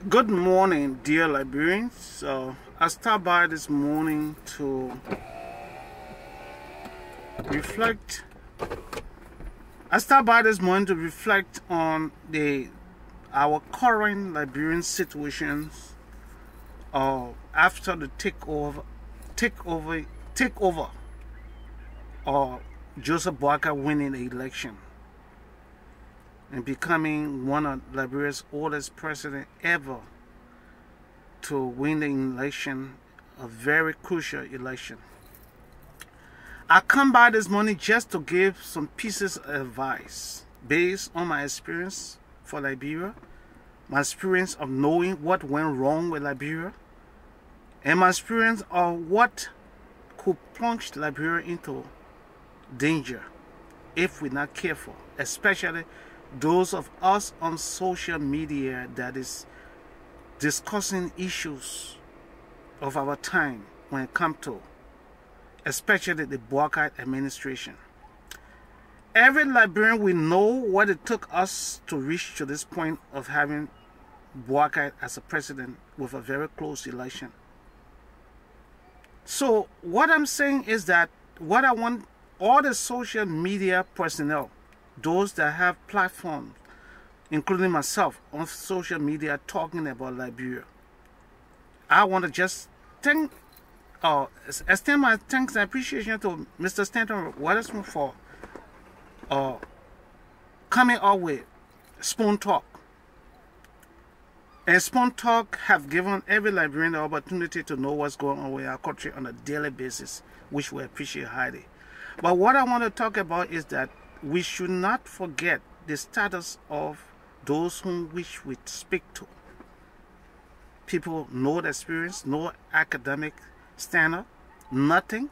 Good morning, dear Liberians. I stopped by this morning to reflect. On our current Liberian situations after the takeover of Joseph Boakai winning the election and becoming one of Liberia's oldest president ever to win the election, a very crucial election. I come by this morning just to give some pieces of advice based on my experience for Liberia, my experience of knowing what went wrong with Liberia, and my experience of what could plunge Liberia into danger if we're not careful, especially those of us on social media that is discussing issues of our time when it comes to especially the Boakai administration. Every Liberian will know what it took us to reach to this point of having Boakai as a president with a very close election. So what I'm saying is that what I want all the social media personnel, those that have platforms, including myself, on social media talking about Liberia, I want to just extend my thanks and appreciation to Mr. Stanton Waterston for coming up with Spoon Talk. And Spoon Talk have given every Liberian the opportunity to know what's going on with our country on a daily basis, which we appreciate highly. But what I want to talk about is that we should not forget the status of those whom we speak to. People, no experience, no academic standard, nothing.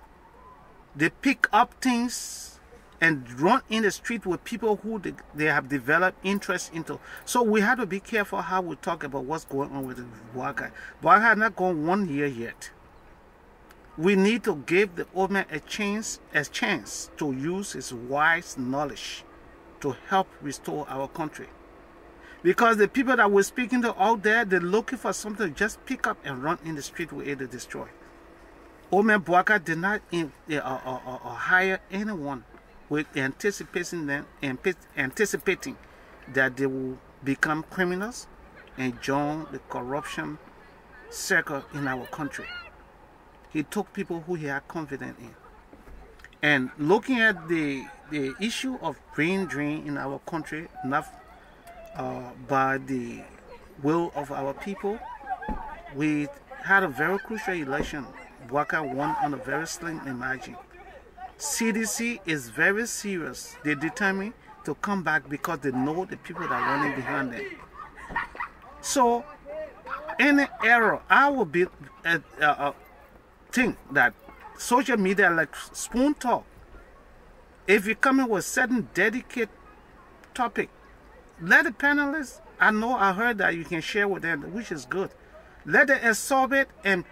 They pick up things and run in the street with people who they have developed interest into. So we have to be careful how we talk about what's going on with the Boakai. Boakai has not gone 1 year yet. We need to give the old man a chance to use his wise knowledge to help restore our country. Because the people that we're speaking to out there, they're looking for something to just pick up and run in the street with it to destroy. Old man Boakai did not hire anyone with anticipating that they will become criminals and join the corruption circle in our country. He took people who he had confidence in. And looking at the issue of brain drain in our country, not by the will of our people, we had a very crucial election. Boakai won on a very slim margin. CDC is very serious. They determined to come back because they know the people that are running behind them. So, any error, I will be think that social media like Spoon Talk, if you come in with certain dedicated topic, let the panelists, I heard that you can share with them, which is good. Let them absorb it and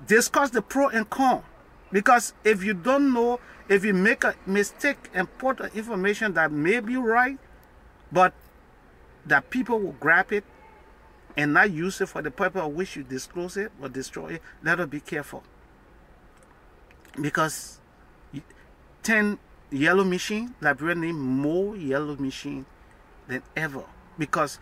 discuss the pro and con. Because if you don't know, if you make a mistake and put information that may be right, but that people will grab it and not use it for the purpose of which you disclose it or destroy it, let us be careful. Because 10 yellow machine, Liberia need more yellow machine than ever. Because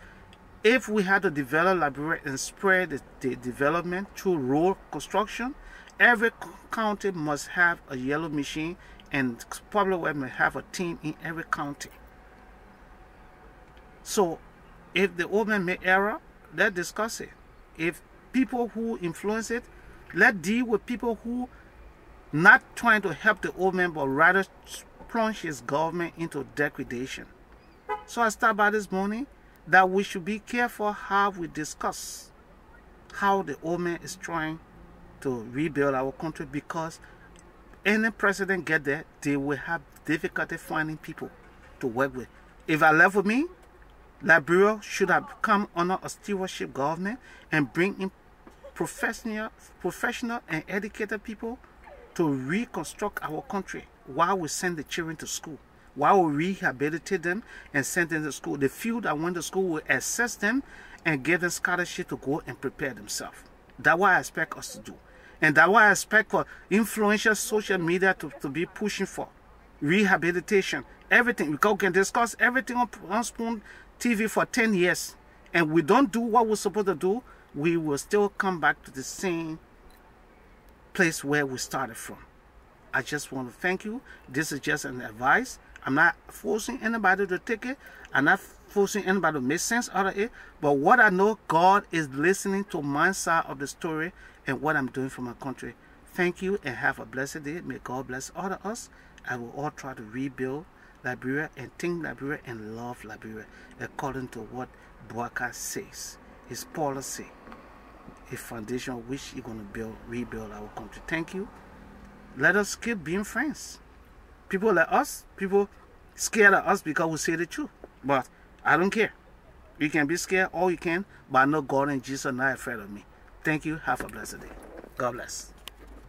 if we had to develop Liberia and spread the development through road construction, every county must have a yellow machine, and probably may have a team in every county. So if the old man made error, let's discuss it. If people who influence it, let's deal with people who not trying to help the old man, but rather plunge his government into degradation. So I start by this morning that we should be careful how we discuss how the old man is trying to rebuild our country, because any president get there, they will have difficulty finding people to work with. If I left with me, Liberia should have come under a stewardship government and bring in professional and educated people to reconstruct our country while we send the children to school. Why will rehabilitate them and send them to school? The few that went to school will assess them and give them scholarship to go and prepare themselves. That's what I expect us to do. And that's what I expect for influential social media to be pushing for. Rehabilitation, everything. We can discuss everything on Spoon TV for 10 years. And we don't do what we're supposed to do, we will still come back to the same place where we started from. I just want to thank you. This is just an advice. I'm not forcing anybody to take it. I'm not forcing anybody to make sense out of it. But what I know, God is listening to my side of the story and what I'm doing for my country. Thank you and have a blessed day. May God bless all of us. I will all try to rebuild Liberia and think Liberia and love Liberia according to what Boakai says. His policy, a foundation on which he's going to rebuild our country. Thank you. Let us keep being friends. People like us, people scared of us because we say the truth. But I don't care. You can be scared all you can, but I know God and Jesus are not afraid of me. Thank you. Have a blessed day. God bless.